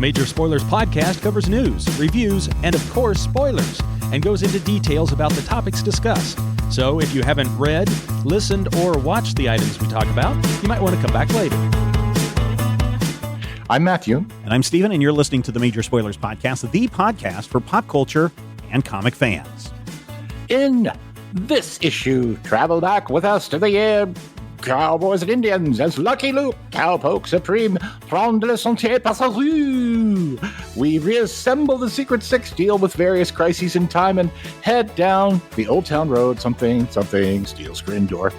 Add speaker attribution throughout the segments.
Speaker 1: Major Spoilers podcast covers news, reviews, and of course, spoilers, and goes into details about the topics discussed. So if you haven't read, listened, or watched the items we talk about, you might want to come back later.
Speaker 2: I'm Matthew.
Speaker 3: And I'm Stephen, and you're listening to the Major Spoilers podcast, the podcast for pop culture and comic fans.
Speaker 2: In this issue, travel back with us to the year Cowboys and Indians as Lucky Luke, Cowpoke Supreme, Front de la Sentier Passeru. We reassemble the Secret Six, deal with various crises in time, and head down the Old Town Road, something, steel screen door,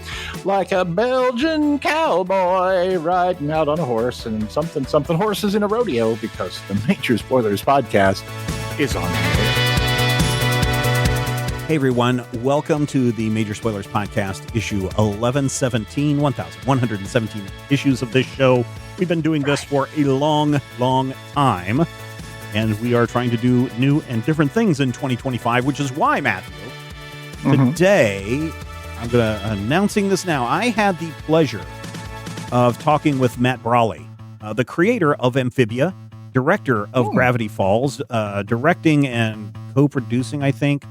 Speaker 2: like a Belgian cowboy riding out on a horse, and something horses in a rodeo, because the Major Spoilers podcast is on the air.
Speaker 3: Hey everyone, welcome to the Major Spoilers Podcast, issue 1117, 1117 issues of this show. We've been doing this for a long time, and we are trying to do new and different things in 2025, which is why, Matthew, today, I'm announcing this now, I had the pleasure of talking with Matt Brawley, the creator of Amphibia, director of Gravity Falls, directing and co-producing, I think,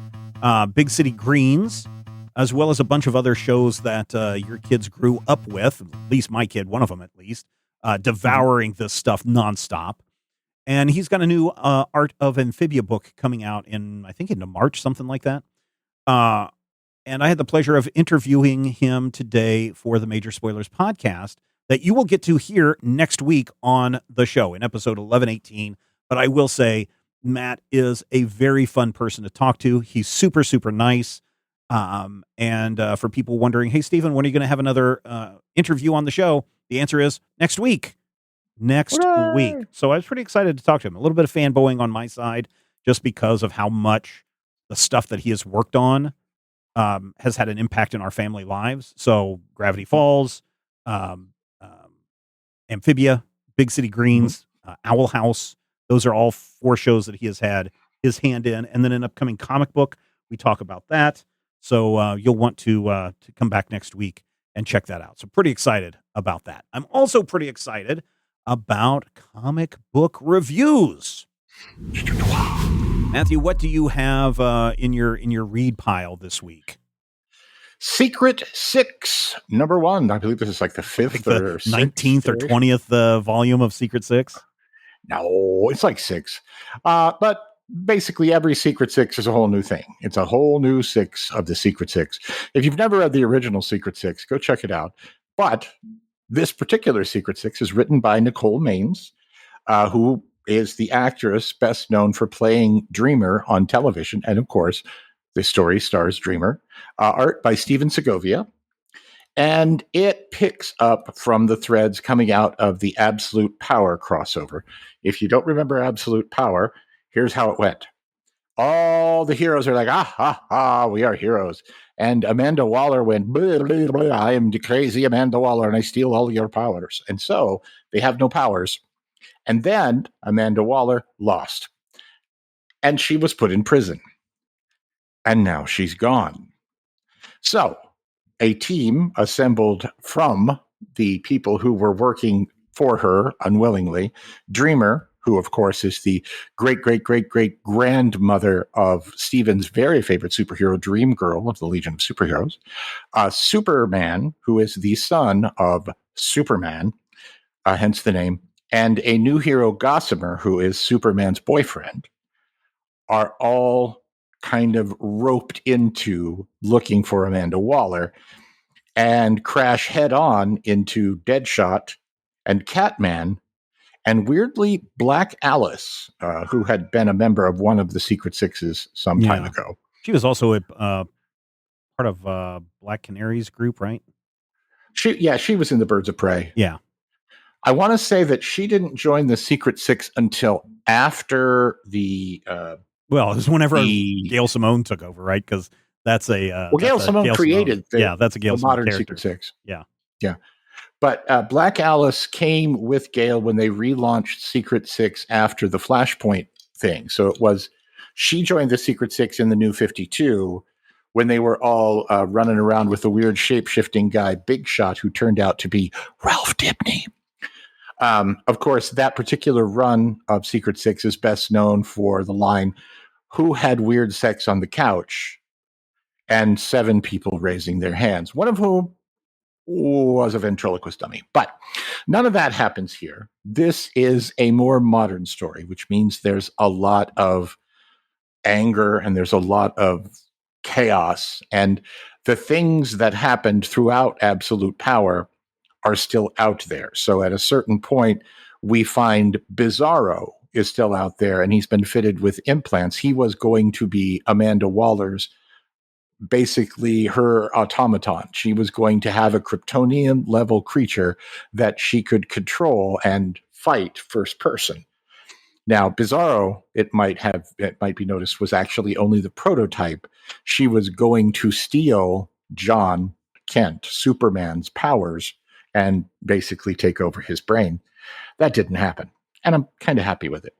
Speaker 3: Big City Greens, as well as a bunch of other shows that your kids grew up with, at least my kid, one of them at least, devouring this stuff nonstop. And he's got a new Art of Amphibia book coming out in March, something like that. And I had the pleasure of interviewing him today for the Major Spoilers podcast that you will get to hear next week on the show in episode 1118. But I will say, Matt is a very fun person to talk to. He's super, super nice. And for people wondering, hey, Stephen, when are you going to have another interview on the show? The answer is next week. Hooray! Week. So I was pretty excited to talk to him. A little bit of fanboying on my side, just because of how much the stuff that he has worked on has had an impact in our family lives. So Gravity Falls, Amphibia, Big City Greens, Owl House. Those are all 4 shows that he has had his hand in. And then an upcoming comic book, we talk about that. So you'll want to come back next week and check that out. So pretty excited about that. I'm also pretty excited about comic book reviews. Matthew, what do you have in your read pile this week?
Speaker 2: Secret Six, number 1. I believe this is like the 5th or
Speaker 3: 19th or 20th volume of Secret Six.
Speaker 2: No, it's like 6. But basically every Secret Six is a whole new thing. It's a whole new 6 of the Secret Six. If you've never read the original Secret Six, go check it out. But this particular Secret Six is written by Nicole Maines, who is the actress best known for playing Dreamer on television. And of course, the story stars Dreamer. Art by Stephen Segovia. And it picks up from the threads coming out of the Absolute Power crossover. If you don't remember Absolute Power, here's how it went. All the heroes are like, we are heroes. And Amanda Waller went, blah, blah, blah, I am the crazy Amanda Waller, and I steal all your powers. And so they have no powers. And then Amanda Waller lost. And she was put in prison. And now she's gone. So a team assembled from the people who were working for her unwillingly. Dreamer, who of course is the great grandmother of Stephen's very favorite superhero, Dream Girl of the Legion of Superheroes. Superman, who is the son of Superman, hence the name, and a new hero, Gossamer, who is Superman's boyfriend, are all kind of roped into looking for Amanda Waller and crash head on into Deadshot and Catman and weirdly Black Alice, who had been a member of one of the Secret Sixes some time ago.
Speaker 3: She was also a part of Black Canary's group, right?
Speaker 2: She was in the Birds of Prey.
Speaker 3: Yeah.
Speaker 2: I want to say that she didn't join the Secret Six until after the
Speaker 3: well, it was whenever Gail Simone took over, right? Because that's a
Speaker 2: Gail Simone created
Speaker 3: that's a Gail
Speaker 2: the
Speaker 3: Simone
Speaker 2: modern
Speaker 3: character.
Speaker 2: Secret Six.
Speaker 3: Yeah.
Speaker 2: But Black Alice came with Gail when they relaunched Secret Six after the Flashpoint thing. So she joined the Secret Six in the New 52 when they were all running around with the weird shape-shifting guy, Big Shot, who turned out to be Ralph Dibny. Of course, that particular run of Secret Six is best known for the line, "Who had weird sex on the couch?" and 7 people raising their hands, one of whom was a ventriloquist dummy. But none of that happens here. This is a more modern story, which means there's a lot of anger and there's a lot of chaos. And the things that happened throughout Absolute Power are still out there. So at a certain point, we find Bizarro is still out there and he's been fitted with implants. He was going to be Amanda Waller's, basically her automaton. She was going to have a Kryptonian level creature that she could control and fight first person. Now, Bizarro, it might be noticed, was actually only the prototype. She was going to steal Jon Kent, Superman's powers, and basically take over his brain. That didn't happen, and I'm kind of happy with it.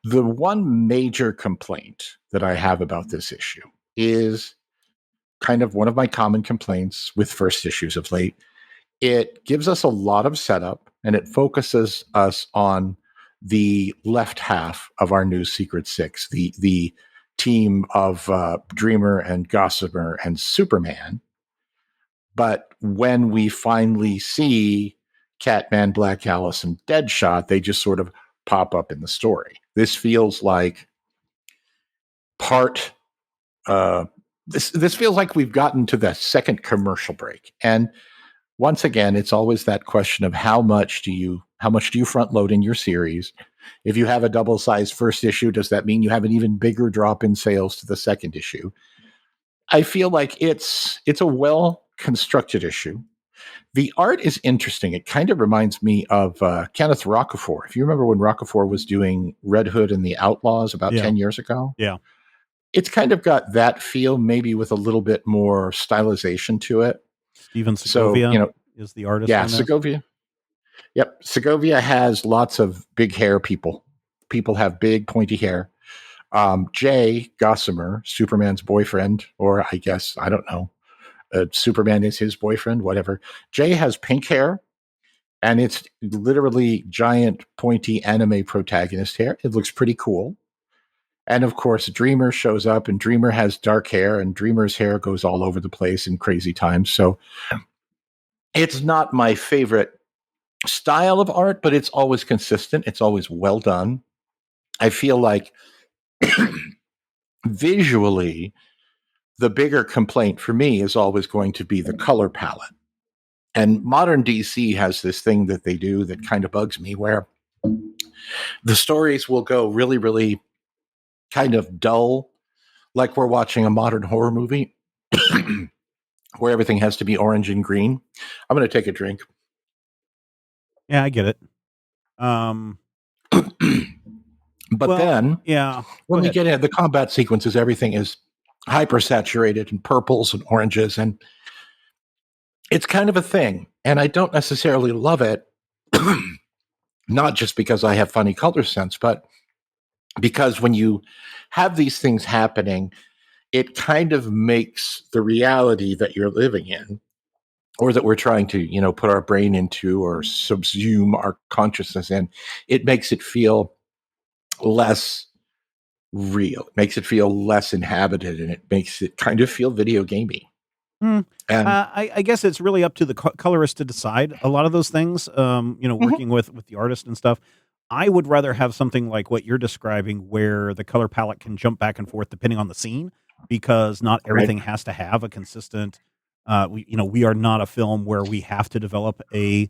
Speaker 2: The one major complaint that I have about this issue is kind of one of my common complaints with first issues of late. It gives us a lot of setup, and it focuses us on the left half of our new Secret Six, the team of Dreamer and Gossamer and Superman. But when we finally see Catman, Black Alice, and Deadshot, they just sort of pop up in the story. This feels like part. This feels like we've gotten to the second commercial break, and once again, it's always that question of how much do you front load in your series? If you have a double-sized first issue, does that mean you have an even bigger drop in sales to the second issue? I feel like it's a well-constructed issue. The art is interesting. It kind of reminds me of Kenneth Rocafort. If you remember when Rocafort was doing Red Hood and the Outlaws about 10 years ago?
Speaker 3: Yeah.
Speaker 2: It's kind of got that feel, maybe with a little bit more stylization to it.
Speaker 3: Stephen Segovia is the artist.
Speaker 2: Yeah, Segovia. Yep. Segovia has lots of big hair people. People have big pointy hair. Jay Gossamer, Superman's boyfriend, or I guess, I don't know, Superman is his boyfriend, whatever. Jay has pink hair, and it's literally giant, pointy anime protagonist hair. It looks pretty cool. And of course, Dreamer shows up, and Dreamer has dark hair, and Dreamer's hair goes all over the place in crazy times. So it's not my favorite style of art, but it's always consistent. It's always well done. I feel like visually, the bigger complaint for me is always going to be the color palette. And modern DC has this thing that they do that kind of bugs me, where the stories will go really, really kind of dull, like we're watching a modern horror movie where everything has to be orange and green. I'm going to take a drink.
Speaker 3: Yeah, I get it.
Speaker 2: But then, when we get into the combat sequences, everything is hyper saturated in purples and oranges, and it's kind of a thing. And I don't necessarily love it, not just because I have funny color sense, but because when you have these things happening, it kind of makes the reality that you're living in, or that we're trying to, put our brain into or subsume our consciousness in, it makes it feel less real. It makes it feel less inhabited, and it makes it kind of feel video gamey.
Speaker 3: And I guess it's really up to the colorist to decide a lot of those things, working with the artist and stuff. I would rather have something like what you're describing, where the color palette can jump back and forth depending on the scene, because not everything has to have a consistent. We are not a film where we have to develop a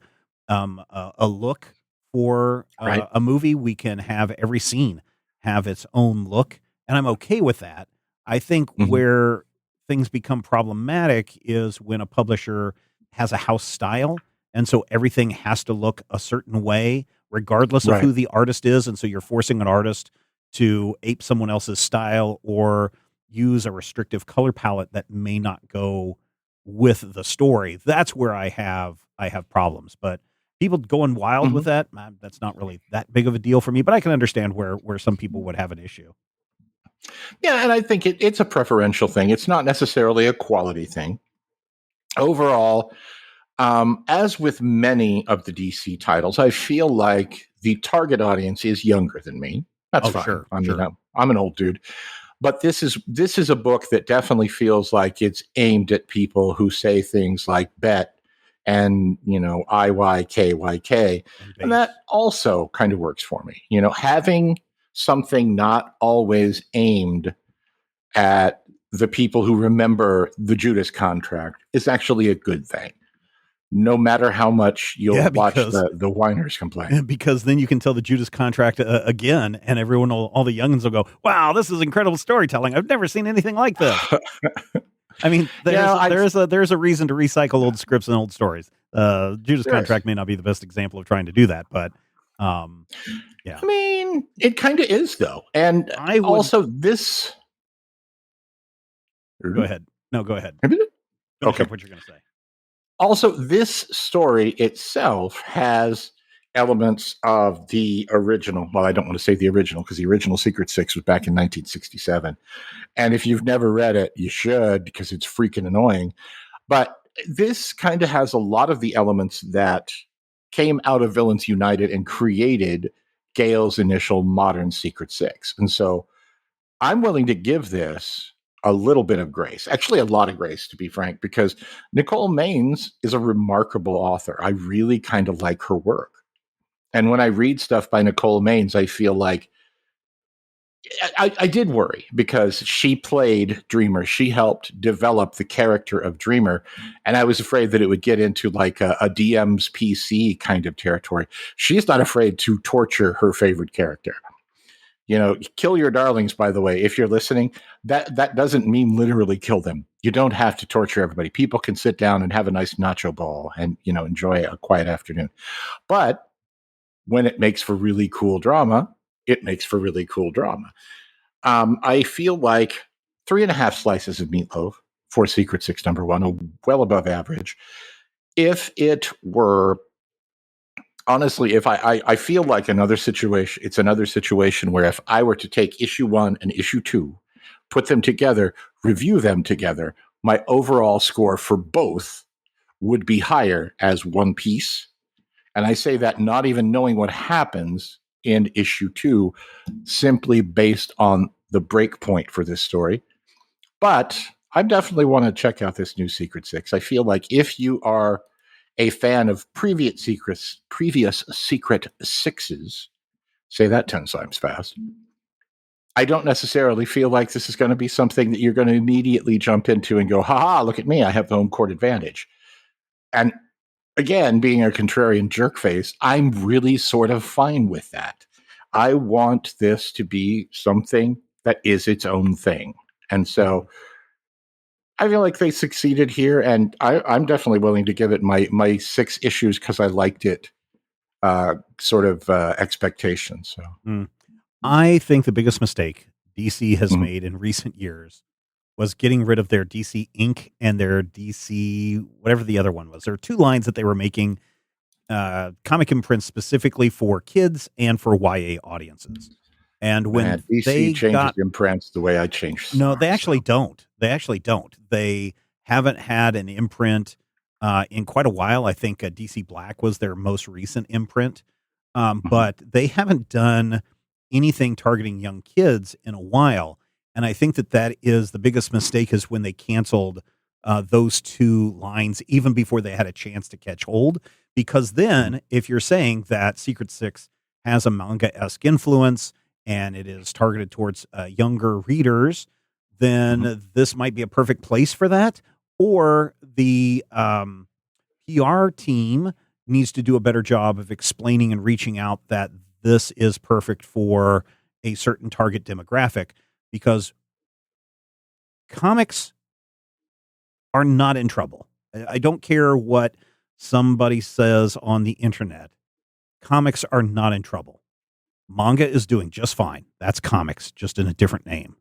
Speaker 3: look for a movie. We can have every scene have its own look, and I'm okay with that. I think where things become problematic is when a publisher has a house style, and so everything has to look a certain way, regardless of who the artist is. And so you're forcing an artist to ape someone else's style or use a restrictive color palette that may not go with the story. That's where I have problems. But people going wild with that, that's not really that big of a deal for me. But I can understand where some people would have an issue.
Speaker 2: Yeah, and I think it's a preferential thing. It's not necessarily a quality thing. Overall, As with many of the DC titles, I feel like the target audience is younger than me. That's fine.
Speaker 3: Sure,
Speaker 2: I mean,
Speaker 3: sure.
Speaker 2: I'm an old dude, but this is a book that definitely feels like it's aimed at people who say things like bet and IYKYK, and
Speaker 3: base.
Speaker 2: that also kind of works for me. Having something not always aimed at the people who remember the Judas Contract is actually a good thing. No matter how much you'll watch the whiners complain.
Speaker 3: Because then you can tell the Judas Contract again, and all the youngins will go, wow, this is incredible storytelling. I've never seen anything like this. I mean, there's a reason to recycle old scripts and old stories. Judas Contract may not be the best example of trying to do that, but yeah.
Speaker 2: I mean, it kind of is, though. And also this...
Speaker 3: Go ahead. No, go ahead.
Speaker 2: Okay.
Speaker 3: What you're going to say.
Speaker 2: Also, this story itself has elements of the original. Well, I don't want to say the original because the original Secret Six was back in 1967. And if you've never read it, you should because it's freaking annoying. But this kind of has a lot of the elements that came out of Villains United and created Gale's initial modern Secret Six. And so I'm willing to give this a little bit of grace, actually a lot of grace, to be frank, because Nicole Maines is a remarkable author. I really kind of like her work. And when I read stuff by Nicole Maines, I feel like I did worry because she played Dreamer. She helped develop the character of Dreamer. And I was afraid that it would get into like a DM's PC kind of territory. She's not afraid to torture her favorite character. Kill your darlings, by the way, if you're listening, that doesn't mean literally kill them. You don't have to torture everybody. People can sit down and have a nice nacho ball and, enjoy a quiet afternoon. But when it makes for really cool drama, it makes for really cool drama. I feel like 3.5 slices of meatloaf for Secret Six #1, are well above average. If it were... Honestly, if I feel like it's another situation where if I were to take issue 1 and issue 2, put them together, review them together, my overall score for both would be higher as one piece. And I say that not even knowing what happens in issue 2, simply based on the break point for this story. But I definitely want to check out this new Secret Six. I feel like if you are a fan of previous Secret Sixes, say that 10 times fast, I don't necessarily feel like this is going to be something that you're going to immediately jump into and go, haha, look at me, I have the home court advantage. And again, being a contrarian jerkface, I'm really sort of fine with that. I want this to be something that is its own thing. And so I feel like they succeeded here, and I'm definitely willing to give it my 6 issues because I liked it expectations. So
Speaker 3: I think the biggest mistake DC has made in recent years was getting rid of their DC Inc. and their DC, whatever the other one was. There are 2 lines that they were making comic imprints specifically for kids and for YA audiences. And when
Speaker 2: DC changes imprints the way I change.
Speaker 3: No, they actually don't. They haven't had an imprint in quite a while. I think DC Black was their most recent imprint. But they haven't done anything targeting young kids in a while. And I think that is the biggest mistake, is when they canceled those 2 lines even before they had a chance to catch hold. Because then if you're saying that Secret Six has a manga-esque influence and it is targeted towards younger readers, then this might be a perfect place for that. Or the PR team needs to do a better job of explaining and reaching out that this is perfect for a certain target demographic, because comics are not in trouble. I don't care what somebody says on the internet. Comics are not in trouble. Manga is doing just fine. That's comics, just in a different name.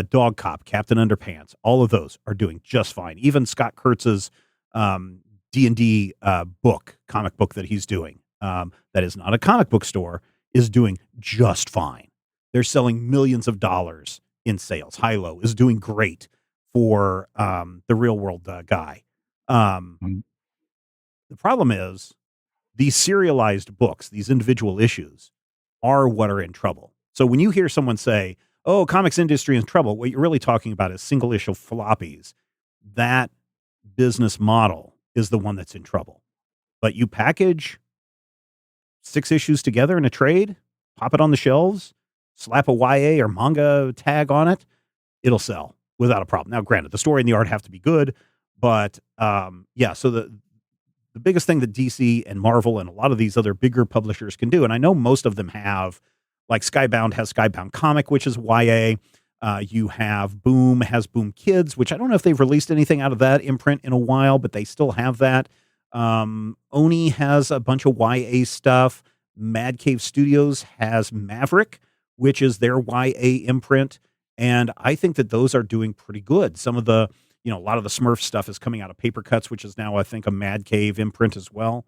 Speaker 3: Dog Cop, Captain Underpants, all of those are doing just fine. Even Scott Kurtz's D&D comic book that he's doing, that is not a comic book store, is doing just fine. They're selling millions of dollars in sales. Hilo is doing great for the real world guy. The problem is these serialized books, these individual issues, are what are in trouble. So when you hear someone say, "Oh, comics industry is in trouble," what you're really talking about is single issue floppies. That business model is the one that's in trouble. But you package 6 issues together in a trade, pop it on the shelves, slap a YA or manga tag on it, it'll sell without a problem. Now, granted, the story and the art have to be good, but yeah. So the biggest thing that DC and Marvel and a lot of these other bigger publishers can do, and I know most of them have, like Skybound has Skybound Comic, which is YA. You have Boom has Boom Kids, which I don't know if they've released anything out of that imprint in a while, but they still have that. Oni has a bunch of YA stuff. Mad Cave Studios has Maverick, which is their YA imprint. And I think that those are doing pretty good. Some of the, a lot of the Smurf stuff is coming out of Paper Cuts, which is now, I think, a Mad Cave imprint as well.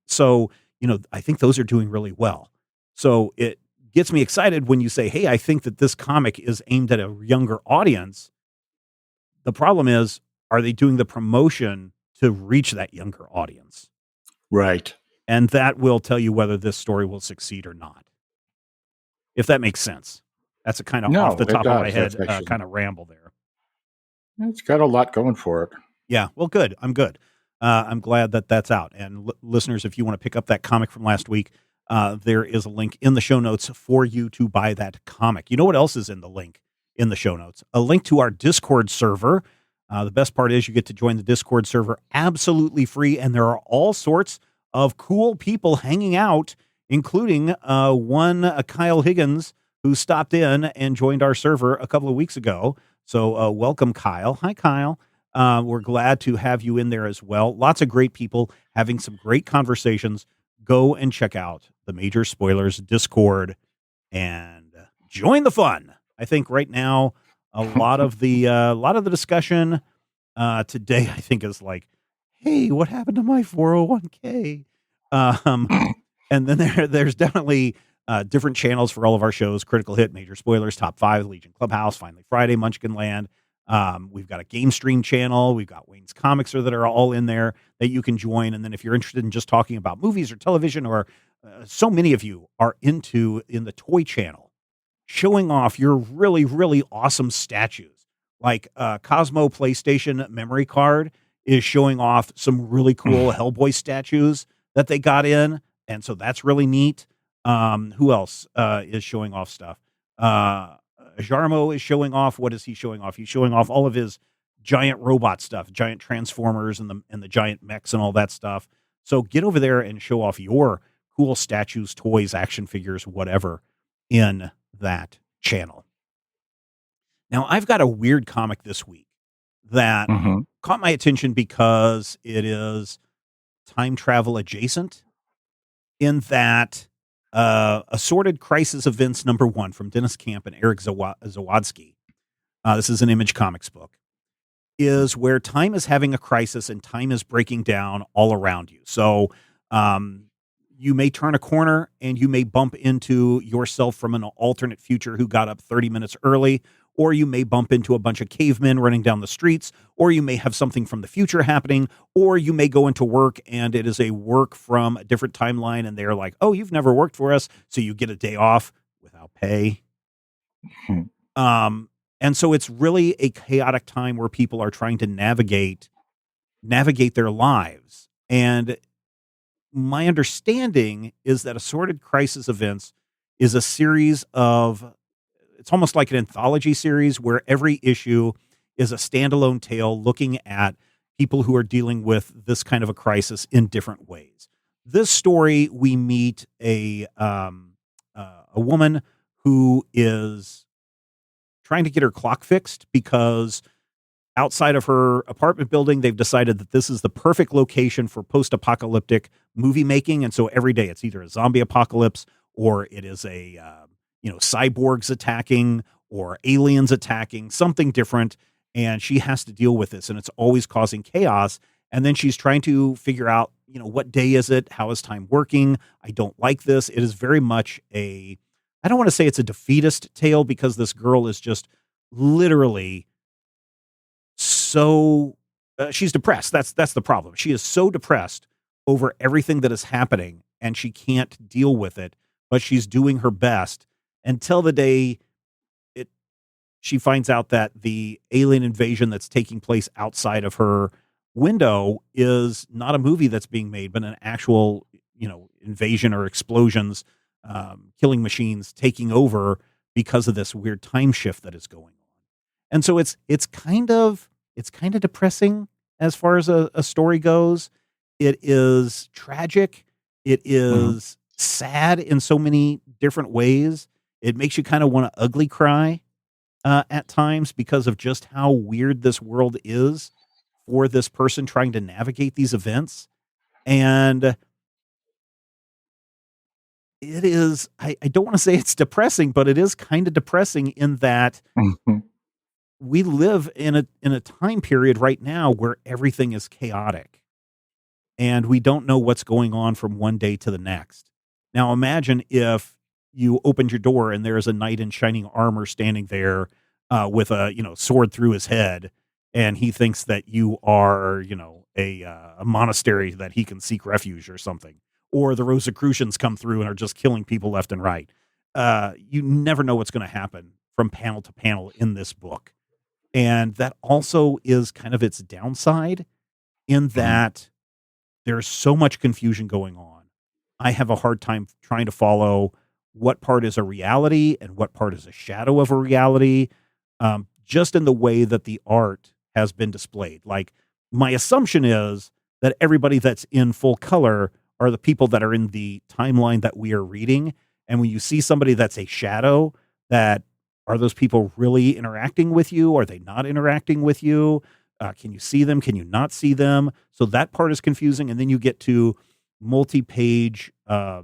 Speaker 3: So, I think those are doing really well. So it gets me excited when you say, hey, I think that this comic is aimed at a younger audience. The problem is, are they doing the promotion to reach that younger audience?
Speaker 2: Right.
Speaker 3: And that will tell you whether this story will succeed or not. If that makes sense. That's a kind of off the top of my head kind of ramble there.
Speaker 2: It's got a lot going for it.
Speaker 3: Yeah, well, good. I'm good. I'm glad that that's out. And listeners, if you want to pick up that comic from last week, there is a link in the show notes for you to buy that comic. You know what else is in the link in the show notes? A link to our Discord server. The best part is you get to join the Discord server absolutely free, and there are all sorts of cool people hanging out, including one Kyle Higgins, who stopped in and joined our server a couple of weeks ago. So welcome, Kyle. Hi, Kyle. We're glad to have you in there as well. Lots of great people having some great conversations. Go and check out the Major Spoilers Discord and join the fun. I think right now a lot of the discussion today, I think, is like, hey, what happened to my 401k? And then there's definitely different channels for all of our shows: Critical Hit, Major Spoilers, Top 5, Legion Clubhouse, Finally Friday, Munchkin Land. We've got a game stream channel. We've got Wayne's Comics that are all in there that you can join. And then if you're interested in just talking about movies or television, or so many of you are in the toy channel, showing off your really, really awesome statues. Like Cosmo PlayStation memory card is showing off some really cool Hellboy statues that they got in. And so that's really neat. Who else is showing off stuff? Jarmo is showing off. What is he showing off? He's showing off all of his giant robot stuff, giant transformers and the giant mechs and all that stuff. So get over there and show off your cool statues, toys, action figures, whatever in that channel. Now, I've got a weird comic this week that caught my attention because it is time travel adjacent, in that Assorted Crisis Events #1 from Dennis Camp and Eric Zawodzki. This is an Image Comics book, is where time is having a crisis and time is breaking down all around you. So you may turn a corner and you may bump into yourself from an alternate future who got up 30 minutes early, or you may bump into a bunch of cavemen running down the streets, or you may have something from the future happening, or you may go into work and it is a work from a different timeline and they're like, oh, you've never worked for us, so you get a day off without pay. And so it's really a chaotic time where people are trying to navigate their lives. And my understanding is that Assorted Crisis Events is a series of, it's almost like an anthology series where every issue is a standalone tale looking at people who are dealing with this kind of a crisis in different ways. This story, we meet a woman who is trying to get her clock fixed because outside of her apartment building, they've decided that this is the perfect location for post-apocalyptic movie making. And so every day it's either a zombie apocalypse, or it is a, cyborgs attacking, or aliens attacking, something different. And she has to deal with this, and it's always causing chaos. And then she's trying to figure out, what day is it? How is time working? I don't like this. It is very much I don't want to say it's a defeatist tale, because this girl is just literally so she's depressed. That's the problem. She is so depressed over everything that is happening, and she can't deal with it, but she's doing her best until the day she finds out that the alien invasion that's taking place outside of her window is not a movie that's being made, but an actual, invasion or explosions, killing machines taking over because of this weird time shift that is going on. And so it's kind of depressing as far as a story goes. It is tragic. It is sad in so many different ways. It makes you kind of want to ugly cry at times because of just how weird this world is for this person trying to navigate these events. And it is, I don't want to say it's depressing, but it is kind of depressing in that we live in a time period right now where everything is chaotic and we don't know what's going on from one day to the next. Now imagine if you opened your door and there's a knight in shining armor standing there with a sword through his head, and he thinks that you are a monastery that he can seek refuge or something, or the Rosicrucians come through and are just killing people left and right. You never know what's going to happen from panel to panel in this book, and that also is kind of its downside in that there's so much confusion going on. I have a hard time trying to follow what part is a reality and what part is a shadow of a reality, just in the way that the art has been displayed. Like, my assumption is that everybody that's in full color are the people that are in the timeline that we are reading. And when you see somebody that's a shadow, that are those people really interacting with you? Are they not interacting with you? Can you see them? Can you not see them? So that part is confusing. And then you get to multi-page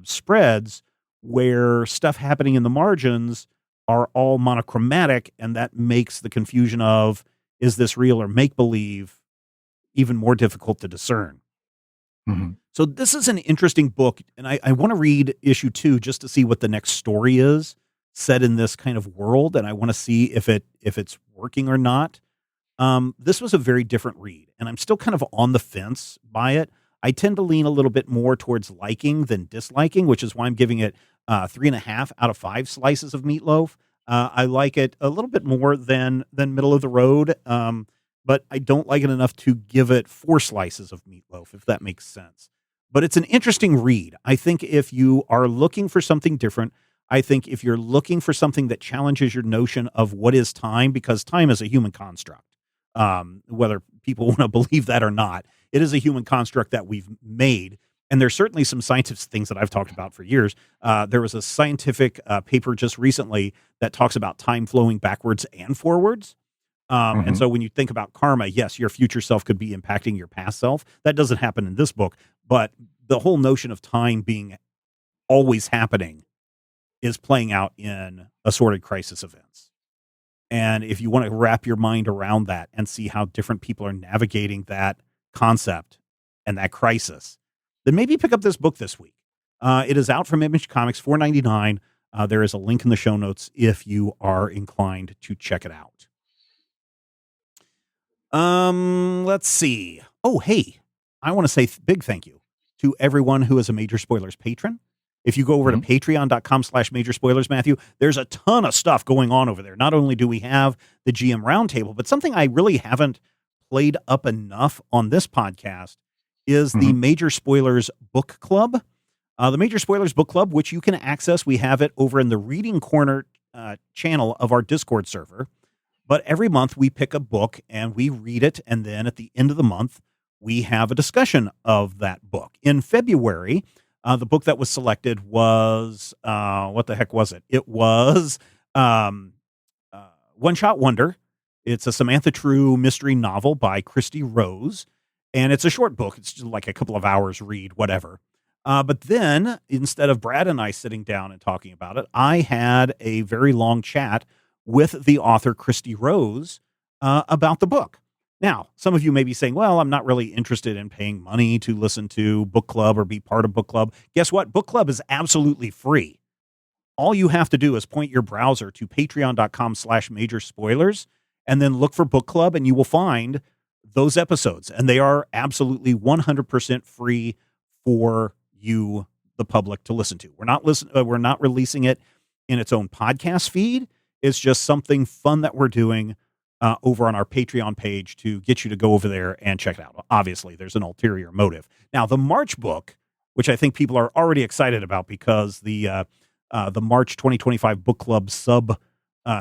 Speaker 3: spreads where stuff happening in the margins are all monochromatic, and that makes the confusion of, is this real or make-believe, even more difficult to discern. So this is an interesting book, and I want to read issue 2 just to see what the next story is set in this kind of world, and I want to see if it's working or not. This was a very different read, and I'm still kind of on the fence by it. I tend to lean a little bit more towards liking than disliking, which is why I'm giving it 3.5 out of 5 slices of meatloaf. I like it a little bit more than middle of the road, but I don't like it enough to give it 4 slices of meatloaf, if that makes sense. But it's an interesting read. I think if you are looking for something different, I think if you're looking for something that challenges your notion of what is time, because time is a human construct, whether people want to believe that or not, it is a human construct that we've made. And there's certainly some scientific things that I've talked about for years. There was a scientific paper just recently that talks about time flowing backwards and forwards. And so when you think about karma, yes, your future self could be impacting your past self. That doesn't happen in this book, but the whole notion of time being always happening is playing out in Assorted Crisis Events. And if you want to wrap your mind around that and see how different people are navigating that concept and that crisis, then maybe pick up this book this week. It is out from Image Comics, $4.99. There is a link in the show notes if you are inclined to check it out. Let's see. Oh, hey, I want to say big thank you to everyone who is a Major Spoilers patron. If you go over to patreon.com/Major Spoilers, Matthew, there's a ton of stuff going on over there. Not only do we have the GM Roundtable, but something I really haven't played up enough on this podcast is the Major Spoilers Book Club. The Major Spoilers Book Club, which you can access. We have it over in the Reading Corner channel of our Discord server. But every month we pick a book and we read it. And then at the end of the month, we have a discussion of that book. In February, the book that was selected was, what the heck was it? It was One Shot Wonder. It's a Samantha True mystery novel by Christy Rose. And it's a short book. It's just like a couple of hours read, whatever. But then instead of Brad and I sitting down and talking about it, I had a very long chat with the author Christy Rose about the book. Now, some of you may be saying, well, I'm not really interested in paying money to listen to Book Club or be part of Book Club. Guess what? Book Club is absolutely free. All you have to do is point your browser to patreon.com/Major Spoilers and then look for Book Club, and you will find those episodes, and they are absolutely 100% free for you, the public, to listen to. We're not releasing it in its own podcast feed. It's just something fun that we're doing over on our Patreon page to get you to go over there and check it out. Obviously, there's an ulterior motive. Now, the March book, which I think people are already excited about because the March 2025 Book Club sub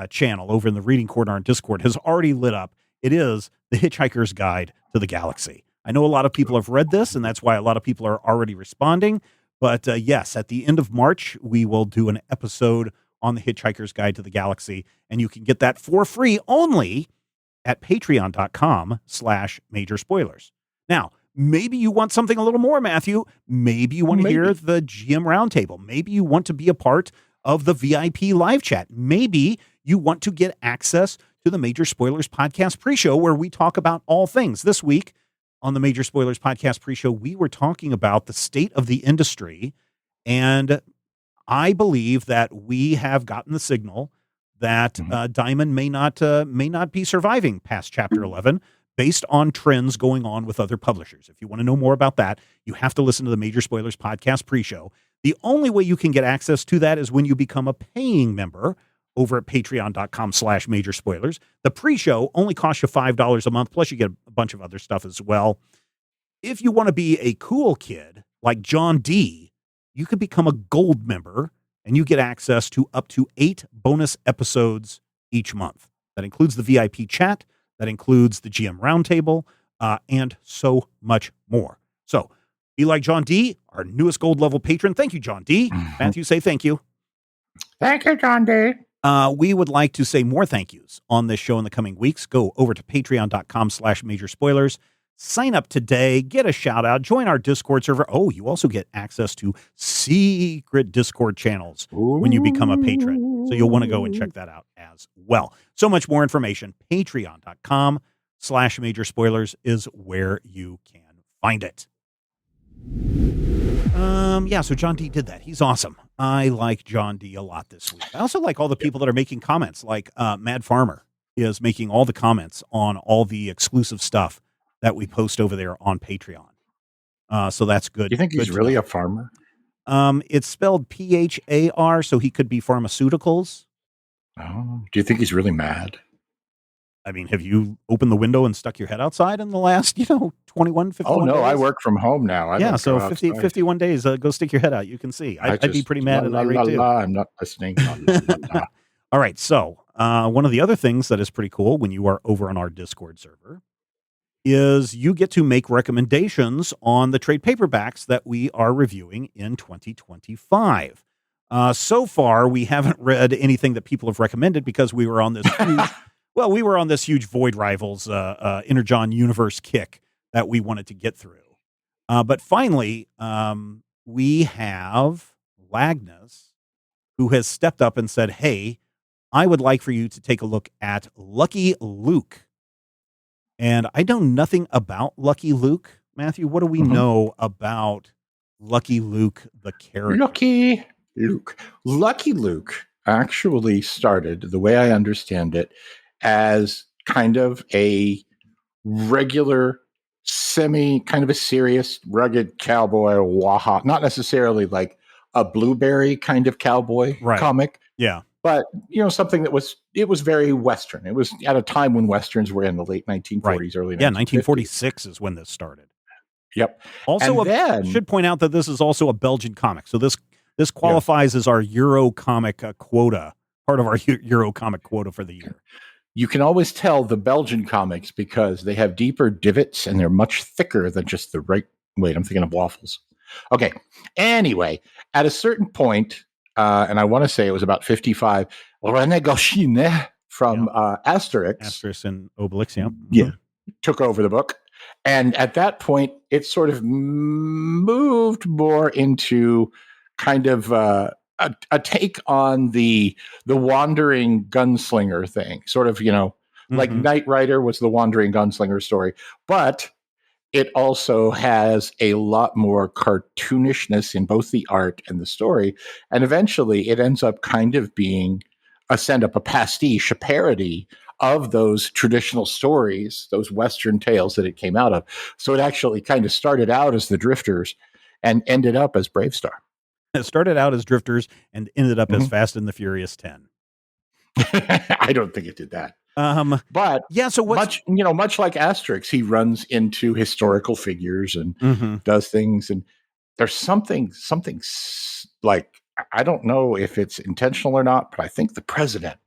Speaker 3: channel over in the Reading Corner on Discord has already lit up. It is The Hitchhiker's Guide to the Galaxy. I know a lot of people have read this, and that's why a lot of people are already responding. But yes, at the end of March, we will do an episode on The Hitchhiker's Guide to the Galaxy, and you can get that for free only at patreon.com/major spoilers. Now, maybe you want something a little more, Matthew. Maybe you want to hear the GM Roundtable. Maybe you want to be a part of the VIP live chat. Maybe you want to get access to the Major Spoilers Podcast pre-show, where we talk about all things. This week on the Major Spoilers Podcast pre-show, we were talking about the state of the industry, and I believe that we have gotten the signal that Diamond may not be surviving past Chapter 11 based on trends going on with other publishers. If you want to know more about that, you have to listen to the Major Spoilers Podcast pre-show. The only way you can get access to that is when you become a paying member over at patreon.com/major spoilers. The pre-show only costs you $5 a month, plus you get a bunch of other stuff as well. If you want to be a cool kid like John D., you could become a gold member, and you get access to up to 8 bonus episodes each month. That includes the VIP chat, that includes the GM Roundtable, and so much more. So be like John D., our newest gold level patron. Thank you, John D. Matthew, say thank you.
Speaker 2: Thank you, John D.
Speaker 3: We would like to say more thank yous on this show in the coming weeks. Go over to patreon.com/major spoilers. Sign up today, get a shout out, join our Discord server. Oh, you also get access to secret Discord channels when you become a patron. So you'll want to go and check that out as well. So much more information. Patreon.com/major spoilers is where you can find it. So John D did that. He's awesome. I like John D a lot this week. I also like all the people that are making comments, like Mad Farmer is making all the comments on all the exclusive stuff that we post over there on Patreon. So that's good.
Speaker 2: Do you think he's really a farmer?
Speaker 3: It's spelled PHAR, so he could be pharmaceuticals.
Speaker 2: Oh, do you think he's really mad?
Speaker 3: I mean, have you opened the window and stuck your head outside in the last, 51 days?
Speaker 2: Oh, no, I work from home now.
Speaker 3: So 51 days, go stick your head out. You can see. I'd be pretty mad and irate too.
Speaker 2: I'm not listening.
Speaker 3: All right, so one of the other things that is pretty cool when you are over on our Discord server is you get to make recommendations on the trade paperbacks that we are reviewing in 2025. So far, we haven't read anything that people have recommended because we were on this huge Void Rivals Energon universe kick that we wanted to get through. But finally, we have Lagnus, who has stepped up and said, hey, I would like for you to take a look at Lucky Luke. And I know nothing about Lucky Luke. Matthew, what do we know about Lucky Luke, the character?
Speaker 2: Lucky Luke actually started, the way I understand it, as kind of a regular, kind of a serious, rugged cowboy, not necessarily like a Blueberry kind of cowboy comic.
Speaker 3: Yeah.
Speaker 2: But, something that was very Western. It was at a time when Westerns were in the late 1940s, early 1950s.
Speaker 3: Yeah, 1946 is when this started.
Speaker 2: Yep.
Speaker 3: Also, should point out that this is also a Belgian comic. So this qualifies as our Euro comic quota, part of our Euro comic quota for the year.
Speaker 2: You can always tell the Belgian comics because they have deeper divots and they're much thicker than just the right. Wait, I'm thinking of waffles. Okay. Anyway, at a certain point, and I want to say it was about 55, René Goscinny from Asterix
Speaker 3: and Obelix,
Speaker 2: took over the book. And at that point, it sort of moved more into kind of a take on the wandering gunslinger thing, sort of, like Knight Rider was the wandering gunslinger story, but it also has a lot more cartoonishness in both the art and the story. And eventually it ends up kind of being a pastiche, a parody of those traditional stories, those Western tales that it came out of. So it actually kind of started out as the Drifters and ended up as Brave Star.
Speaker 3: It started out as Drifters and ended up as
Speaker 2: Mhm.
Speaker 3: Fast and the Furious 10.
Speaker 2: I don't think it did that. But
Speaker 3: yeah, so
Speaker 2: much like Asterix, he runs into historical figures and
Speaker 3: Mhm.
Speaker 2: does things. And there's something like, I don't know if it's intentional or not, but I think the president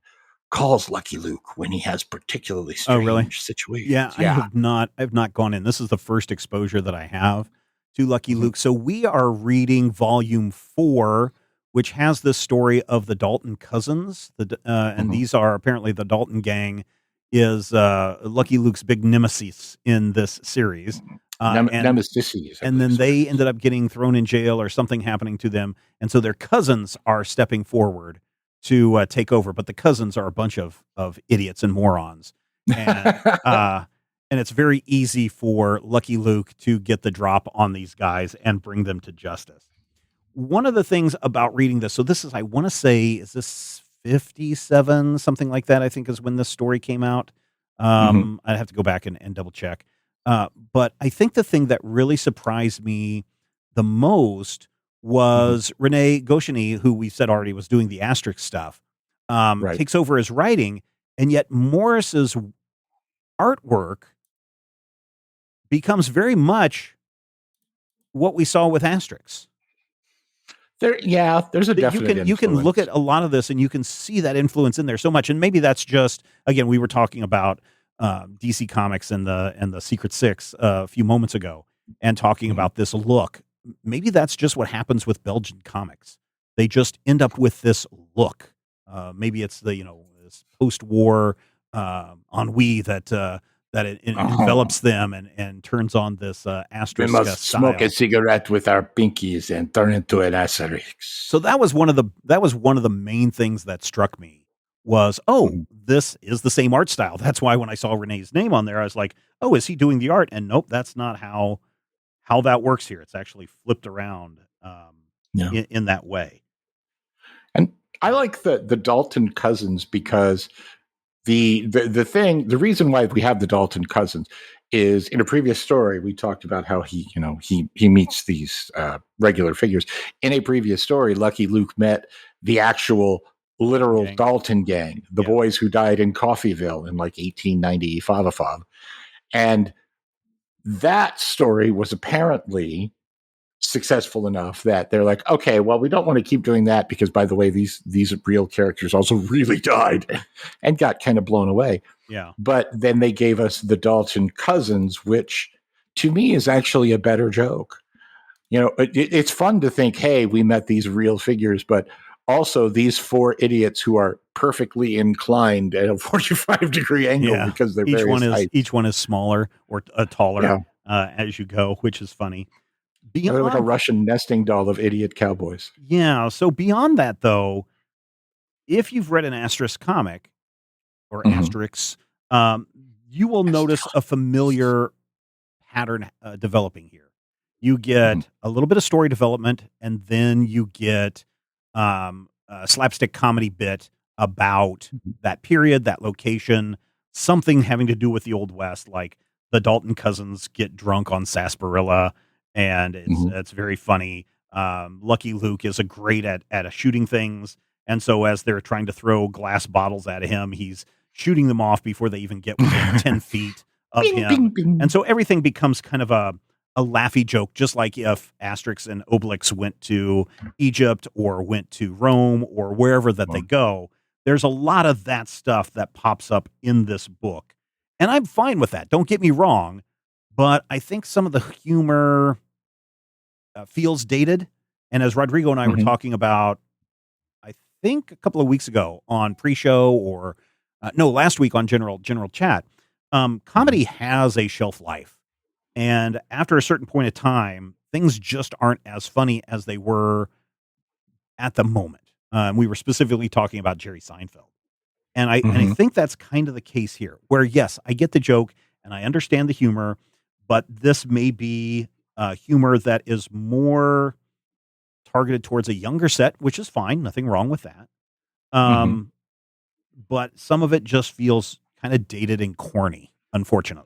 Speaker 2: calls Lucky Luke when he has particularly strange
Speaker 3: really?
Speaker 2: situations.
Speaker 3: Yeah, I have not gone in. This is the first exposure that I have to Lucky
Speaker 2: Mhm.
Speaker 3: Luke. So we are reading volume 4, which has this story of the Dalton cousins. And
Speaker 2: Mhm.
Speaker 3: these are apparently the Dalton gang is Lucky Luke's big nemesis in this series.
Speaker 2: Nemesis.
Speaker 3: And then they ended up getting thrown in jail or something happening to them. And so their cousins are stepping forward to take over. But the cousins are a bunch of idiots and morons. And, and it's very easy for Lucky Luke to get the drop on these guys and bring them to justice. One of the things about reading this, so this is, I want to say, is this 57, something like that, I think is when this story came out. I'd have to go back and double check. But I think the thing that really surprised me the most was Renee Goscinny, who we said already was doing the Asterix stuff,
Speaker 2: Right.
Speaker 3: takes over his writing, and yet Morris's artwork becomes very much what we saw with Asterix.
Speaker 2: There's a definite
Speaker 3: you can look at
Speaker 2: influence.
Speaker 3: a lot of this and you can see that influence in there so much. And maybe that's just, again, we were talking about DC Comics and the Secret Six a few moments ago and talking about this look. Maybe that's just what happens with Belgian comics. They just end up with this look. Maybe it's the, this post-war ennui that it envelops them and turns on this
Speaker 2: We
Speaker 3: Asterix
Speaker 2: must
Speaker 3: style.
Speaker 2: smoke a cigarette with our pinkies and turn into an Asterix.
Speaker 3: So that was one of the main things that struck me was, this is the same art style. That's why when I saw Renee's name on there, I was like, oh, is he doing the art? And nope, that's not how that works here. It's actually flipped around in that way.
Speaker 2: And I like the Dalton cousins because the reason why we have the Dalton cousins is in a previous story we talked about how he meets these regular figures. In a previous story, Lucky Luke met the actual literal Dalton gang, the boys who died in Coffeeville in like 1895, and that story was apparently successful enough that they're like, okay, well, we don't want to keep doing that because, by the way, these real characters also really died and got kind of blown away.
Speaker 3: Yeah.
Speaker 2: But then they gave us the Dalton cousins, which to me is actually a better joke. It's fun to think, hey, we met these real figures, but also these 4 idiots who are perfectly inclined at a 45-degree angle because they're
Speaker 3: each one is smaller or taller as you go, which is funny.
Speaker 2: They're like a Russian nesting doll of idiot cowboys.
Speaker 3: Yeah. So beyond that, though, if you've read an Asterix comic or Asterix, you will notice a familiar pattern developing here. You get a little bit of story development, and then you get a slapstick comedy bit about that period, that location, something having to do with the Old West, like the Dalton cousins get drunk on sarsaparilla, and it's very funny. Lucky Luke is great at shooting things, and so as they're trying to throw glass bottles at him, he's shooting them off before they even get within 10 feet of
Speaker 2: Bing,
Speaker 3: him.
Speaker 2: bing, bing.
Speaker 3: And so everything becomes kind of a laughy joke, just like if Asterix and Obelix went to Egypt or went to Rome or wherever that they go. There's a lot of that stuff that pops up in this book. And I'm fine with that. Don't get me wrong. But I think some of the humor feels dated. And as Rodrigo and I were talking about, I think a couple of weeks ago on pre-show or last week on general chat, comedy has a shelf life. And after a certain point of time, things just aren't as funny as they were at the moment. We were specifically talking about Jerry Seinfeld. And I think that's kind of the case here, where, yes, I get the joke and I understand the humor, but this may be humor that is more targeted towards a younger set, which is fine. Nothing wrong with that. But some of it just feels kind of dated and corny, unfortunately.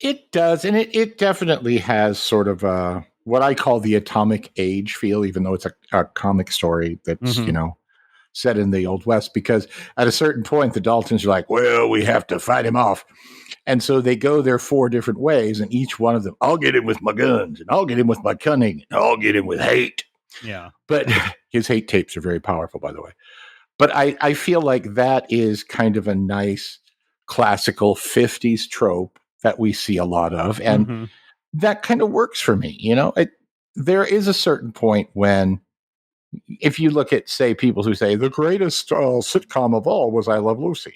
Speaker 2: It does, and it definitely has sort of what I call the atomic age feel, even though it's a comic story that's, set in the Old West, because at a certain point, the Daltons are like, well, we have to fight him off. And so they go their 4 different ways, and each one of them, I'll get him with my guns, and I'll get him with my cunning, and I'll get him with hate.
Speaker 3: Yeah.
Speaker 2: But his hate tapes are very powerful, by the way. But I feel like that is kind of a nice classical 50s trope that we see a lot of. And that kind of works for me. There is a certain point when, if you look at, say, people who say the greatest sitcom of all was I Love Lucy,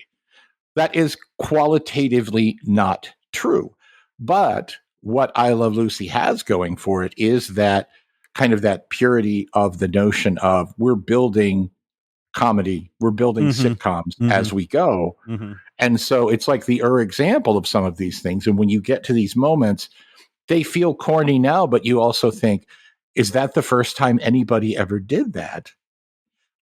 Speaker 2: that is qualitatively not true. But what I Love Lucy has going for it is that kind of that purity of the notion of we're building comedy, we're building sitcoms as we go. And so it's like the example of some of these things. And when you get to these moments, they feel corny now, but you also think, is that the first time anybody ever did that?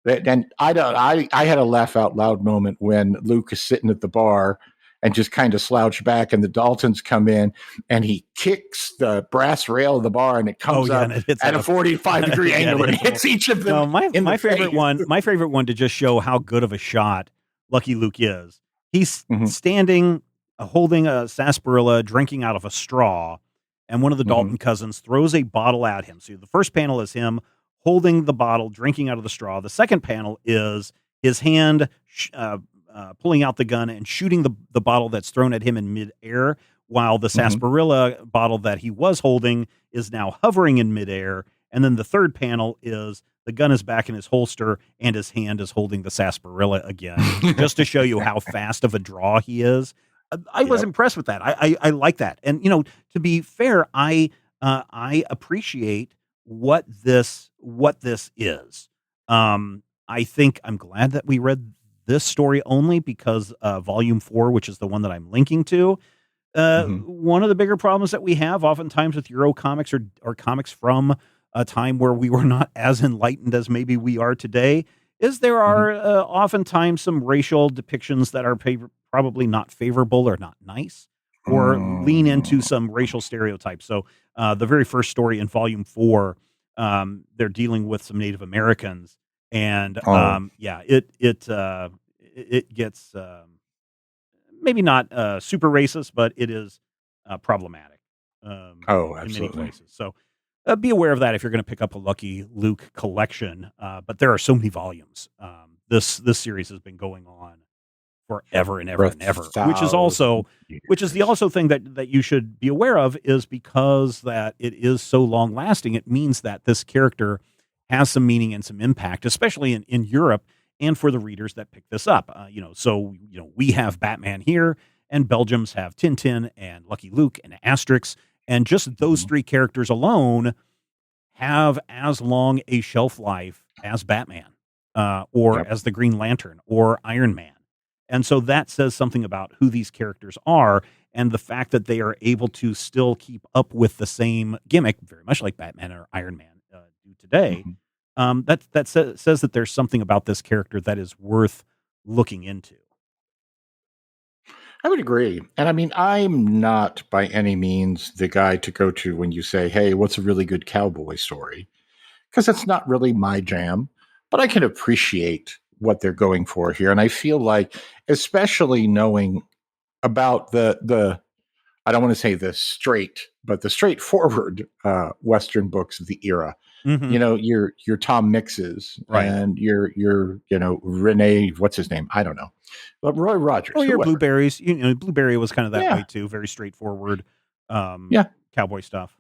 Speaker 2: And I had a laugh out loud moment when Luke is sitting at the bar and just kind of slouched back, and the Daltons come in, and he kicks the brass rail of the bar, and it comes up at a 45-degree angle and hits each of them.
Speaker 3: No, my favorite one to just show how good of a shot Lucky Luke is. He's standing, holding a sarsaparilla, drinking out of a straw, and one of the Dalton cousins throws a bottle at him. So the first panel is him holding the bottle, drinking out of the straw. The second panel is his hand pulling out the gun and shooting the bottle that's thrown at him in midair, while the sarsaparilla bottle that he was holding is now hovering in midair. And then the third panel is the gun is back in his holster and his hand is holding the sarsaparilla again, just to show you how fast of a draw he is. I was impressed with that. I like that. And, to be fair, I appreciate what this is. I think I'm glad that we read this story only because volume 4, which is the one that I'm linking to, one of the bigger problems that we have oftentimes with Euro comics or comics from a time where we were not as enlightened as maybe we are today is there are oftentimes some racial depictions that are probably not favorable or not nice or lean into some racial stereotypes. So the very first story in volume 4, they're dealing with some Native Americans. And it gets maybe not super racist, but it is problematic.
Speaker 2: Absolutely.
Speaker 3: In many places. So be aware of that if you're going to pick up a Lucky Luke collection. But there are so many volumes. This series has been going on forever and ever and ever, which is the also thing that you should be aware of is because that it is so long lasting. It means that this character has some meaning and some impact, especially in Europe and for the readers that pick this up. We have Batman here and Belgians have Tintin and Lucky Luke and Asterix. And just those 3 characters alone have as long a shelf life as Batman or as the Green Lantern or Iron Man. And so that says something about who these characters are and the fact that they are able to still keep up with the same gimmick, very much like Batman or Iron Man do today. That says that there's something about this character that is worth looking into.
Speaker 2: I would agree. And I mean, I'm not by any means the guy to go to when you say, hey, what's a really good cowboy story? Because that's not really my jam, but I can appreciate what they're going for here. And I feel like, especially knowing about the I don't want to say the straight, but the straightforward Western books of the era. Your Tom Mixes and your Renee, what's his name? I don't know. But Roy Rogers.
Speaker 3: Oh, your Blueberries. Blueberry was kind of that way too. Very straightforward. Cowboy stuff.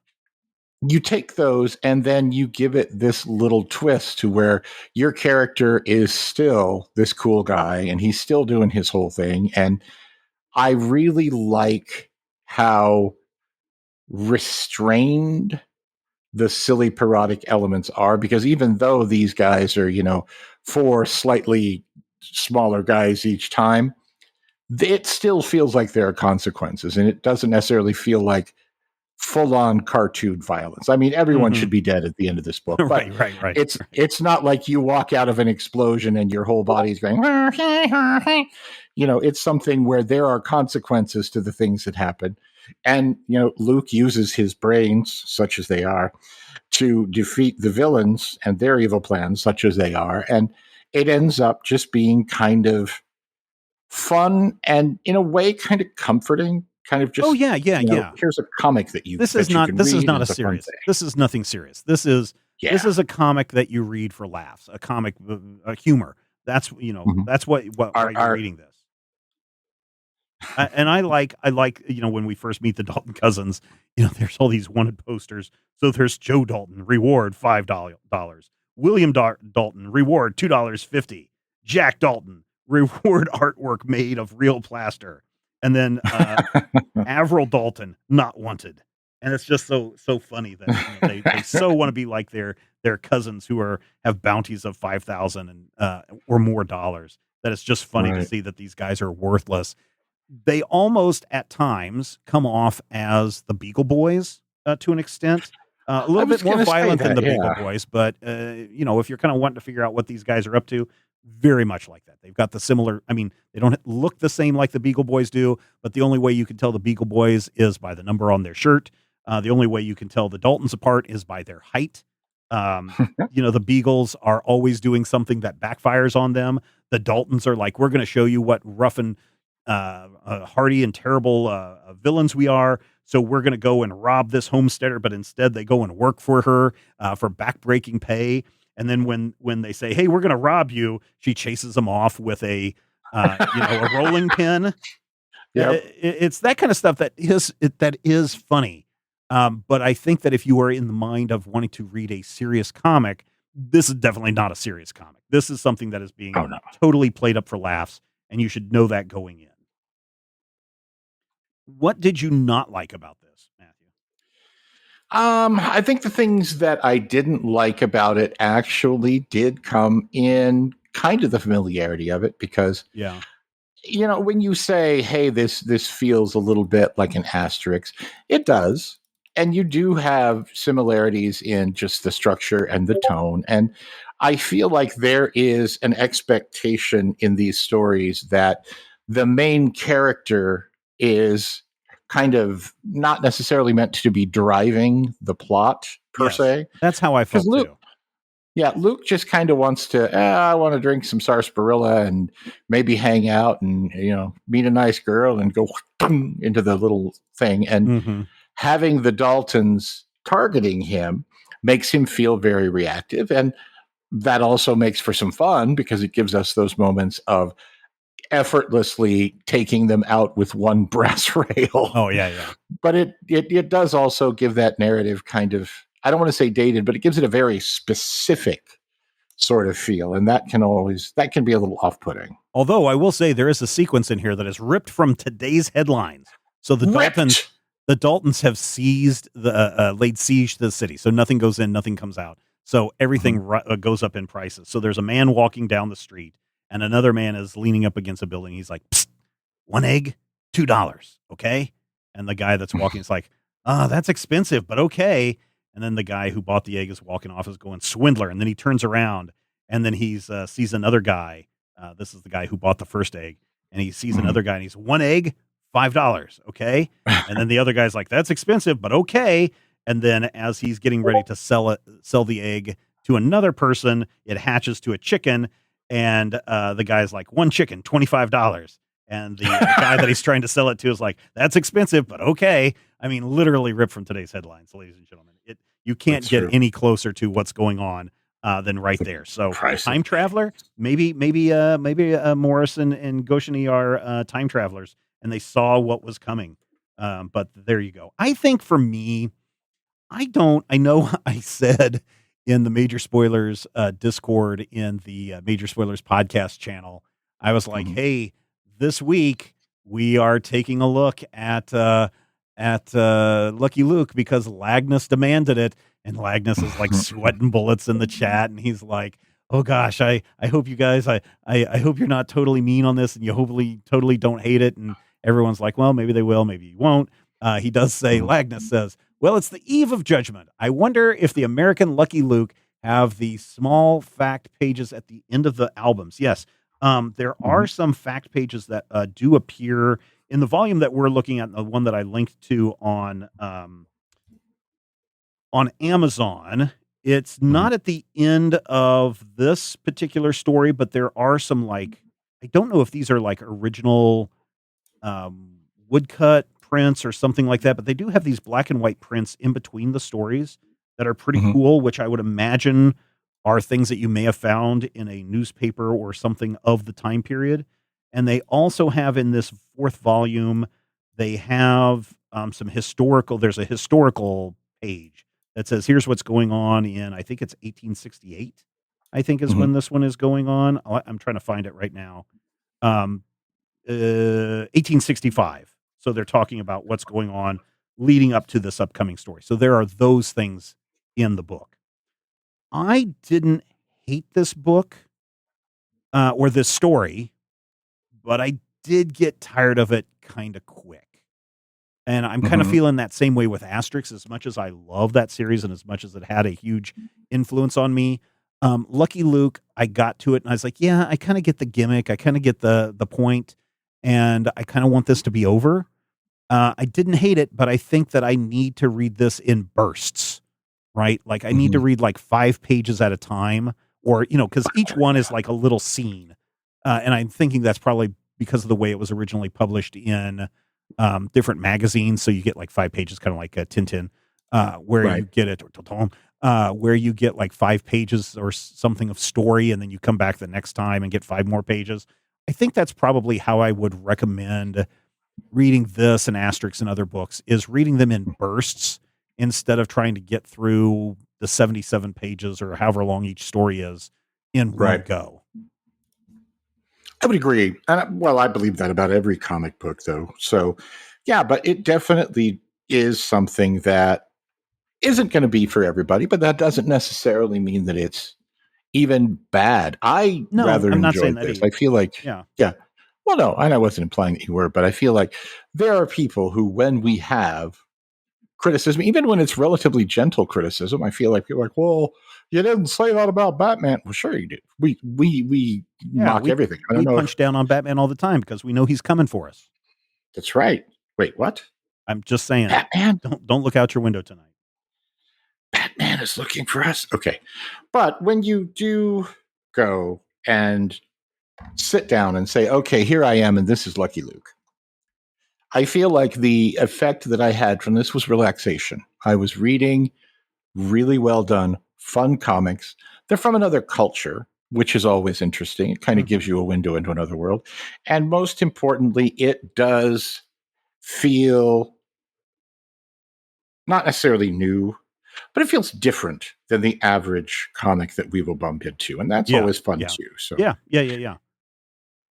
Speaker 2: You take those and then you give it this little twist to where your character is still this cool guy and he's still doing his whole thing. And I really like how restrained the silly parodic elements are, because even though these guys are, 4 slightly smaller guys each time, it still feels like there are consequences, and it doesn't necessarily feel like full-on cartoon violence. I mean, everyone should be dead at the end of this book, but
Speaker 3: right.
Speaker 2: It's not like you walk out of an explosion and your whole body's going, it's something where there are consequences to the things that happen. And, Luke uses his brains, such as they are, to defeat the villains and their evil plans, such as they are. And it ends up just being kind of fun and, in a way, kind of comforting. Kind of just, here's a comic that you.
Speaker 3: This is not a serious. This is nothing serious. This is a comic that you read for laughs. A comic, humor. That's that's why you're reading this. And I like when we first meet the Dalton cousins, there's all these wanted posters. So there's Joe Dalton, reward $5. William Dalton, reward $2.50. Jack Dalton, reward artwork made of real plaster. And then Avril Dalton, not wanted. And it's just so funny that they so want to be like their cousins who have bounties of $5,000 and or more dollars. That it's just funny to see that these guys are worthless. They almost at times come off as the Beagle Boys to an extent. A little bit more violent than the Beagle Boys, but if you're kind of wanting to figure out what these guys are up to, very much like that. They've got the similar. I mean, they don't look the same like the Beagle Boys do, but the only way you can tell the Beagle Boys is by the number on their shirt. The only way you can tell the Daltons apart is by their height. The Beagles are always doing something that backfires on them. The Daltons are like, we're going to show you what rough and hardy and terrible villains we are. So we're going to go and rob this homesteader, but instead they go and work for her for backbreaking pay. And then when they say, hey, we're going to rob you, she chases them off with a rolling pin. Yep. It's that kind of stuff that is funny. But I think that if you are in the mind of wanting to read a serious comic, this is definitely not a serious comic. This is something that is being totally played up for laughs, and you should know that going in. What did you not like about this, Matthew?
Speaker 2: I think the things that I didn't like about it actually did come in kind of the familiarity of it, because when you say, hey, this feels a little bit like an asterisk, it does. And you do have similarities in just the structure and the tone. And I feel like there is an expectation in these stories that the main character is kind of not necessarily meant to be driving the plot per se.
Speaker 3: That's how I felt too.
Speaker 2: Yeah, Luke just kind of wants to, I want to drink some sarsaparilla and maybe hang out and, meet a nice girl and go into the little thing. And having the Daltons targeting him makes him feel very reactive. And that also makes for some fun because it gives us those moments of effortlessly taking them out with one brass rail.
Speaker 3: Oh, yeah.
Speaker 2: But it does also give that narrative kind of, I don't want to say dated, but it gives it a very specific sort of feel. And that can be a little off-putting.
Speaker 3: Although I will say there is a sequence in here that is ripped from today's headlines. So the Daltons have laid siege to the city. So nothing goes in, nothing comes out. So everything goes up in prices. So there's a man walking down the street and another man is leaning up against a building. He's like, psst, one egg, $2. Okay. And the guy that's walking is like, that's expensive, but okay. And then the guy who bought the egg is walking off, is going, swindler. And then he turns around and then he sees another guy. This is the guy who bought the first egg, and he sees another guy and he's, one egg, $5. Okay. And then the other guy's like, that's expensive, but okay. And then as he's getting ready to sell the egg to another person, it hatches to a chicken. And the guy's like, one chicken, $25. And the guy that he's trying to sell it to is like, that's expensive, but okay. I mean, literally ripped from today's headlines, ladies and gentlemen. You can't get any closer to what's going on than right there. So time traveler, maybe Morris and Goshini are time travelers, and they saw what was coming. But there you go. I think for me, I know I said in the Major Spoilers Discord in the Major Spoilers podcast channel, I was like, hey, this week we are taking a look at Lucky Luke because Lagnus demanded it, and Lagnus is like sweating bullets in the chat, and he's like, oh gosh, I hope you guys, I hope you're not totally mean on this, and you hopefully totally don't hate it. And everyone's like, well, maybe they will, maybe you won't. He does say, Lagnus says, well, it's the eve of judgment. I wonder if the American Lucky Luke have the small fact pages at the end of the albums. Yes, There are some fact pages that do appear in the volume that we're looking at, the one that I linked to on Amazon. It's not at the end of this particular story, but there are some, like, I don't know if these are like original woodcut prints or something like that, but they do have these black and white prints in between the stories that are pretty
Speaker 2: Mhm.
Speaker 3: cool, which I would imagine are things that you may have found in a newspaper or something of the time period. And they also have in this fourth volume, they have there's a historical page that says, here's what's going on in, I think it's 1868, I think is
Speaker 2: Mhm.
Speaker 3: when this one is going on. I'm trying to find it right now. Um, 1865. So they're talking about what's going on leading up to this upcoming story. So there are those things in the book. I didn't hate this book or this story, but I did get tired of it kind of quick. And I'm kind of
Speaker 2: Mhm.
Speaker 3: feeling that same way with Asterix. As much as I love that series and as much as it had a huge influence on me, Lucky Luke, I got to it and I was like, yeah, I kind of get the gimmick. I kind of get the point, and I kind of want this to be over. I didn't hate it, but I think that I need to read this in bursts, right? Like I need to
Speaker 2: Mhm.
Speaker 3: read like 5 pages at a time, or, because each one is like a little scene. And I'm thinking that's probably because of the way it was originally published in different magazines. So you get like 5 pages, kind of like a Tintin, where
Speaker 2: Right.
Speaker 3: you get it, where you get like 5 pages or something of story, and then you come back the next time and get 5 more pages. I think that's probably how I would recommend reading this and Asterix and other books, is reading them in bursts instead of trying to get through the 77 pages or however long each story is in one
Speaker 2: Right.
Speaker 3: go.
Speaker 2: I would agree. And well, I believe that about every comic book, though. So, yeah, but it definitely is something that isn't going to be for everybody, but that doesn't necessarily mean that it's even bad. I
Speaker 3: No,
Speaker 2: rather
Speaker 3: I'm not saying
Speaker 2: enjoyed
Speaker 3: that
Speaker 2: this. I
Speaker 3: either.
Speaker 2: feel like,
Speaker 3: Yeah.
Speaker 2: yeah. Well, no, and I wasn't implying that you were, but I feel like there are people who, when we have criticism, even when it's relatively gentle criticism, I feel like people are like, well, you didn't say that about Batman. Well, sure you did. We
Speaker 3: Yeah.
Speaker 2: mock everything. I don't
Speaker 3: We
Speaker 2: know if
Speaker 3: punch down on Batman all the time because we know he's coming for us.
Speaker 2: that's right. Wait, what?
Speaker 3: I'm just saying,
Speaker 2: Batman?
Speaker 3: don't look out your window tonight.
Speaker 2: Batman is looking for us. Okay. But when you do go and sit down and say, okay, here I am, and this is Lucky Luke, I feel like the effect that I had from this was relaxation. I was reading really well done, fun comics. They're from another culture, which is always interesting. It kind of gives
Speaker 3: Mhm.
Speaker 2: you a window into another world. And most importantly, it does feel not necessarily new, but it feels different than the average comic that we will bump into. And that's
Speaker 3: Yeah.
Speaker 2: always fun
Speaker 3: Yeah.
Speaker 2: too. So,
Speaker 3: Yeah.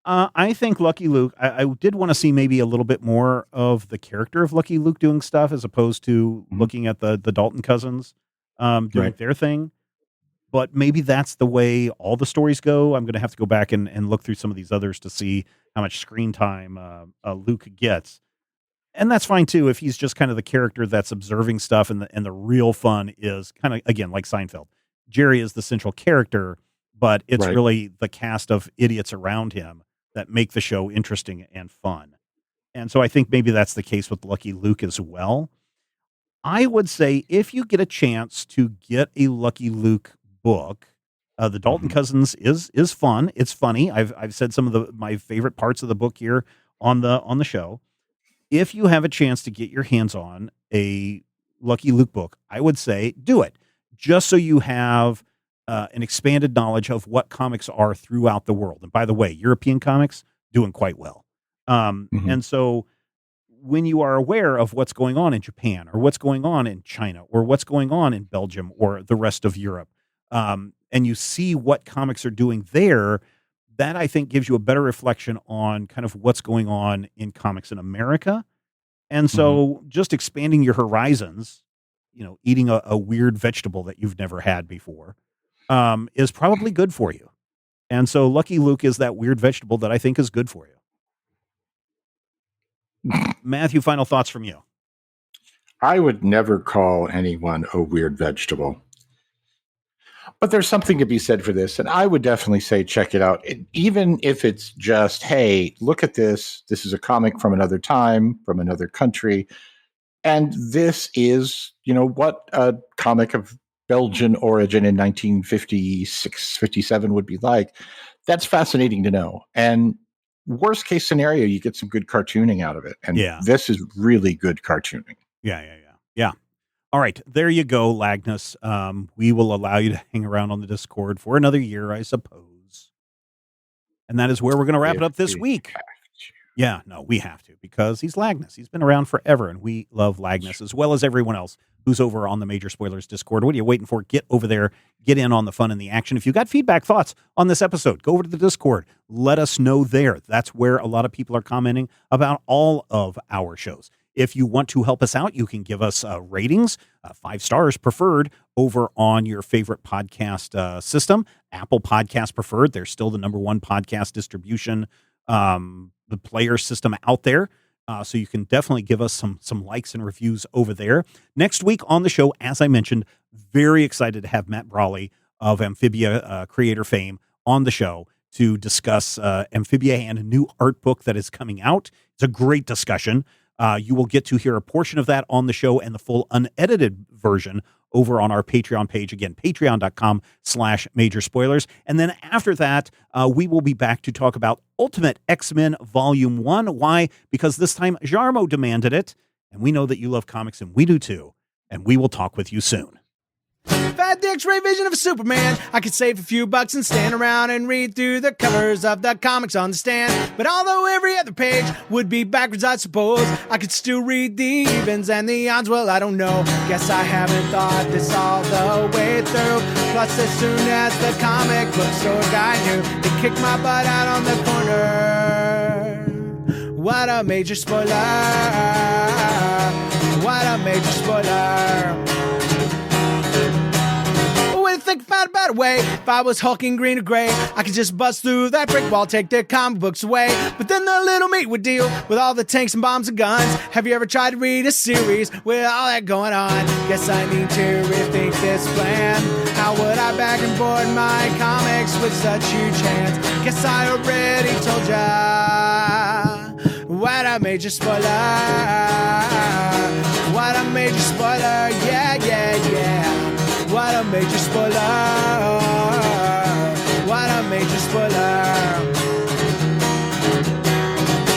Speaker 3: I think Lucky Luke, I did want to see maybe a little bit more of the character of Lucky Luke doing stuff as opposed to
Speaker 2: mhm,
Speaker 3: looking at the Dalton cousins doing
Speaker 2: right.
Speaker 3: their thing. But maybe that's the way all the stories go. I'm going to have to go back and look through some of these others to see how much screen time Luke gets. And that's fine too if he's just kind of the character that's observing stuff, and the real fun is kind of, again, like Seinfeld. Jerry is the central character, but it's
Speaker 2: Right.
Speaker 3: really the cast of idiots around him that make the show interesting and fun. And so I think maybe that's the case with Lucky Luke as well. I would say if you get a chance to get a Lucky Luke book, the Dalton
Speaker 2: Mhm.
Speaker 3: Cousins is fun. It's funny. I've said some of my favorite parts of the book here on the show. If you have a chance to get your hands on a Lucky Luke book, I would say do it, just so you have an expanded knowledge of what comics are throughout the world. And by the way, European comics doing quite well.
Speaker 2: Mhm.
Speaker 3: And so when you are aware of what's going on in Japan or what's going on in China or what's going on in Belgium or the rest of Europe, and you see what comics are doing there, that I think gives you a better reflection on kind of what's going on in comics in America. And
Speaker 2: Mhm.
Speaker 3: so just expanding your horizons, eating a weird vegetable that you've never had before, is probably good for you. And so Lucky Luke is that weird vegetable that I think is good for you. Matthew, final thoughts from you.
Speaker 2: I would never call anyone a weird vegetable. But there's something to be said for this, and I would definitely say check it out. Even if it's just, hey, look at this. This is a comic from another time, from another country, and this is, what a comic of Belgian origin in 1956, 57 would be like. That's fascinating to know. And worst case scenario, you get some good cartooning out of it. And this is really good cartooning.
Speaker 3: Yeah. All right, there you go, Lagnus. We will allow you to hang around on the Discord for another year, I suppose. And that is where we're going to wrap it up this week. Yeah, no, we have to, because he's Lagnus. He's been around forever, and we love Lagnus, as well as everyone else who's over on the Major Spoilers Discord. What are you waiting for? Get over there. Get in on the fun and the action. If you got feedback, thoughts on this episode, go over to the Discord. Let us know there. That's where a lot of people are commenting about all of our shows. If you want to help us out, you can give us ratings, 5 stars preferred, over on your favorite podcast system. Apple Podcast preferred. They're still the #1 podcast distribution, the player system out there. So you can definitely give us some likes and reviews over there. Next week on the show, as I mentioned, very excited to have Matt Brawley of Amphibia creator fame on the show to discuss Amphibia and a new art book that is coming out. It's a great discussion. You will get to hear a portion of that on the show and the full unedited version over on our Patreon page. Again, patreon.com/Major Spoilers. And then after that, we will be back to talk about Ultimate X-Men Volume 1. Why? Because this time Jarmo demanded it. And we know that you love comics, and we do too. And we will talk with you soon.
Speaker 4: If I had the X-ray vision of a Superman, I could save a few bucks and stand around and read through the covers of the comics on the stand. But although every other page would be backwards, I suppose I could still read the evens and the odds. Well, I don't know. Guess I haven't thought this all the way through. Plus, as soon as the comic book store guy knew, he kicked my butt out on the corner. What a major spoiler! What a major spoiler! Think about a better way. If I was hulking green or gray, I could just bust through that brick wall, take their comic books away. But then the little meat would deal with all the tanks and bombs and guns. Have you ever tried to read a series with all that going on? Guess I need to rethink this plan. How would I back and board my comics with such huge hands? Guess I already told ya. What a major spoiler. What a major spoiler. Yeah. What a major spoiler. What a major spoiler.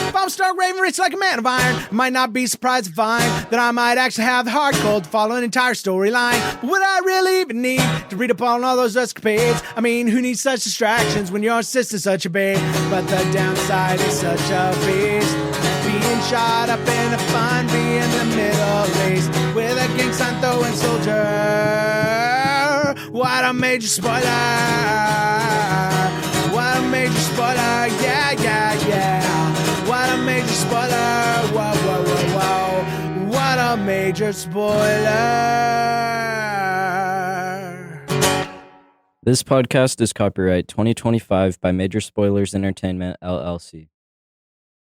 Speaker 4: If I'm stark raving rich like a man of iron, I might not be surprised to find that I might actually have the heart cold to follow an entire storyline. But would I really even need to read up on all those escapades? I mean, who needs such distractions when your sister's such a babe? But the downside is such a beast, being shot up in a fun, being the Middle East with a gang sign throwing soldier. What a major spoiler! What a major spoiler! Yeah! What a major spoiler! Whoa! What a major spoiler!
Speaker 5: This podcast is copyright 2025 by Major Spoilers Entertainment, LLC.